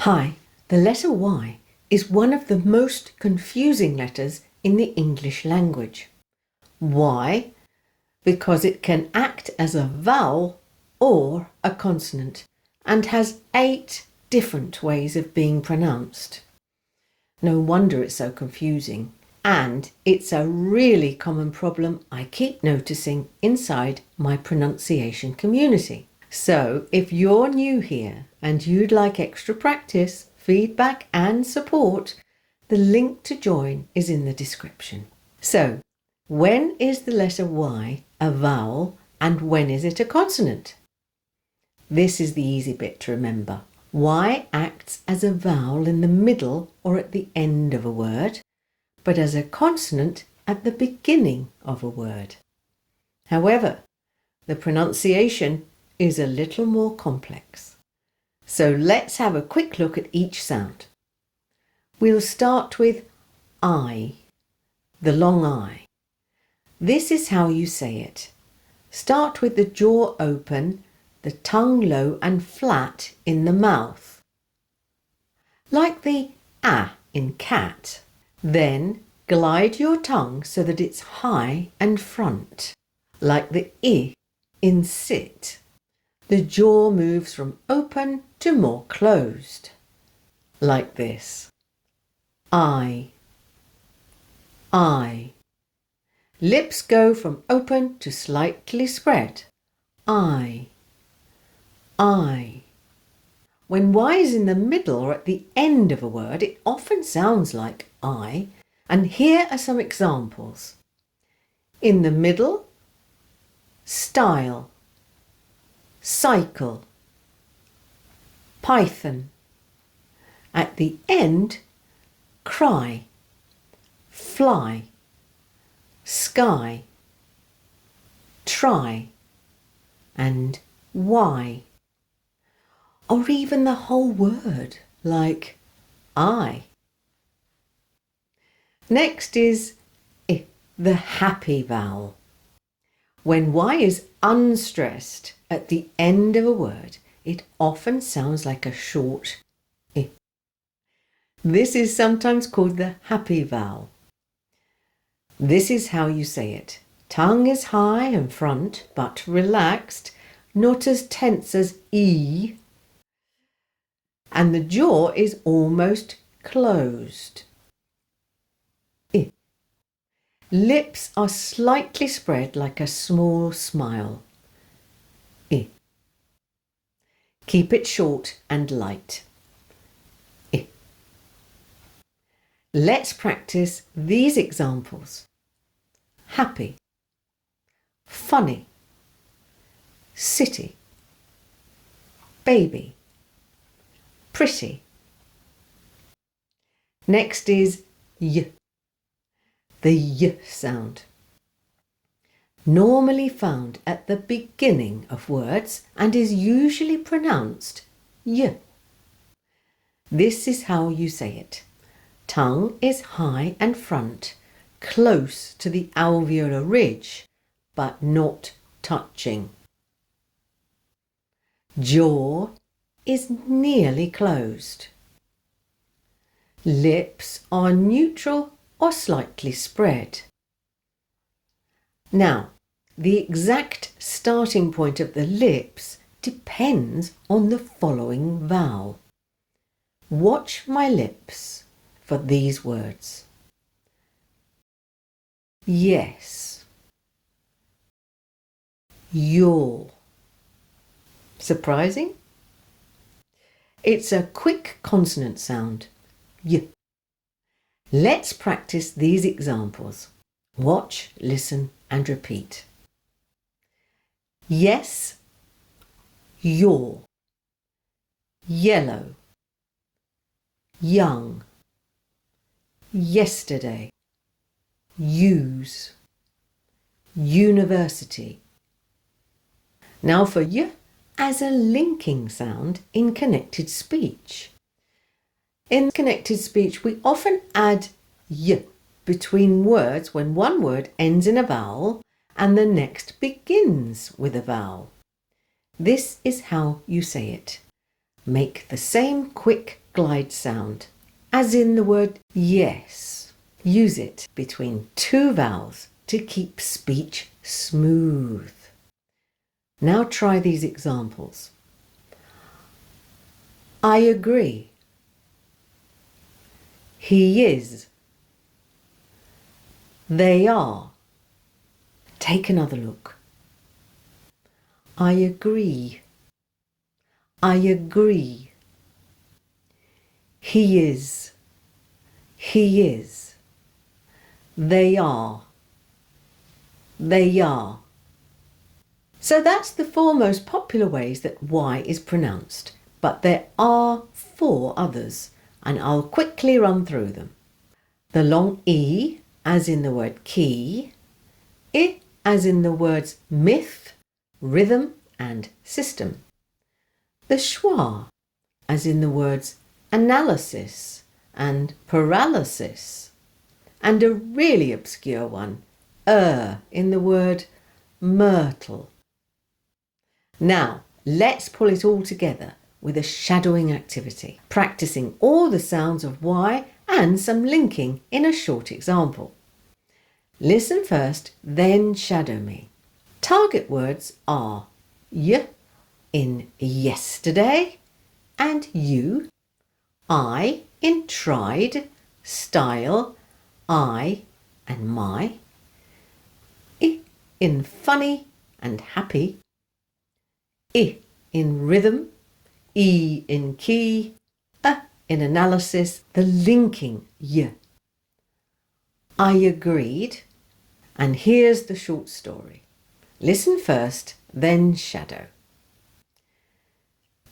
Hi, the letter Y is one of the most confusing letters in the English language. Why? Because it can act as a vowel or a consonant and has 8 different ways of being pronounced. No wonder it's so confusing, and it's a really common problem I keep noticing inside my pronunciation community. So if you're new here and you'd like extra practice, feedback and support, the link to join is in the description. So, when is the letter Y a vowel and when is it a consonant? This is the easy bit to remember. Y acts as a vowel in the middle or at the end of a word, but as a consonant at the beginning of a word. However, the pronunciation is a little more complex. So let's have a quick look at each sound. We'll start with I, the long I. This is how you say it. Start with the jaw open, the tongue low and flat in the mouth, like the A in cat. Then glide your tongue so that it's high and front, like the I in sit. The jaw moves from open to more closed, like this. I. Lips go from open to slightly spread. I. When Y is in the middle or at the end of a word, it often sounds like I, and here are some examples. In the middle, style, cycle, python. At the end, cry, fly, sky, try, and why. Or even the whole word, like I. Next is I, the happy vowel. When Y is unstressed at the end of a word, it often sounds like a short I. This is sometimes called the happy vowel. This is how you say it. Tongue is high and front, but relaxed, not as tense as E. And the jaw is almost closed. I. Lips are slightly spread like a small smile. I. Keep it short and light. I. Let's practice these examples. Happy, funny, city, baby, pretty. Next is Y, the Y sound. Normally found at the beginning of words and is usually pronounced Y. This is how you say it. Tongue is high and front, close to the alveolar ridge, but not touching. Jaw is nearly closed. Lips are neutral or slightly spread. Now, the exact starting point of the lips depends on the following vowel. Watch my lips for these words. Yes. Your. Surprising? It's a quick consonant sound. Y. Let's practice these examples. Watch, listen and repeat. Yes, your, yellow, young, yesterday, use, university. Now for Y as a linking sound in connected speech. In connected speech, we often add Y between words when one word ends in a vowel and the next begins with a vowel. This is how you say it. Make the same quick glide sound, as in the word yes. Use it between two vowels to keep speech smooth. Now try these examples. I agree. He is. They are. Take another look. I agree. I agree. He is. He is. They are. They are. So that's the four most popular ways that Y is pronounced, but there are 4 others, and I'll quickly run through them. The long E, as in the word key, I, as in the words myth, rhythm and system. The schwa, as in the words analysis and paralysis. And a really obscure one, in the word myrtle. Now, let's pull it all together with a shadowing activity, practicing all the sounds of Y and some linking in a short example. Listen first, then shadow me. Target words are y in yesterday and you, I in tried, style, I and my, I in funny and happy, I in rhythm, E in key, A in analysis, the linking y. I agreed, and here's the short story. Listen first, then shadow.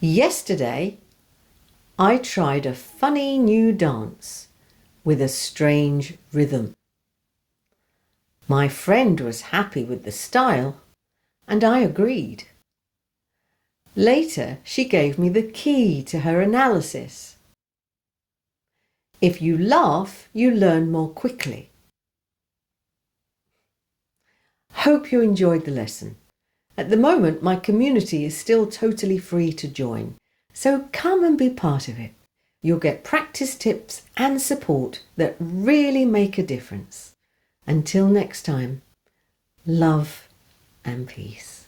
Yesterday, I tried a funny new dance with a strange rhythm. My friend was happy with the style, and I agreed. Later, she gave me the key to her analysis. If you laugh, you learn more quickly. Hope you enjoyed the lesson. At the moment, my community is still totally free to join, so come and be part of it. You'll get practice tips and support that really make a difference. Until next time, love and peace.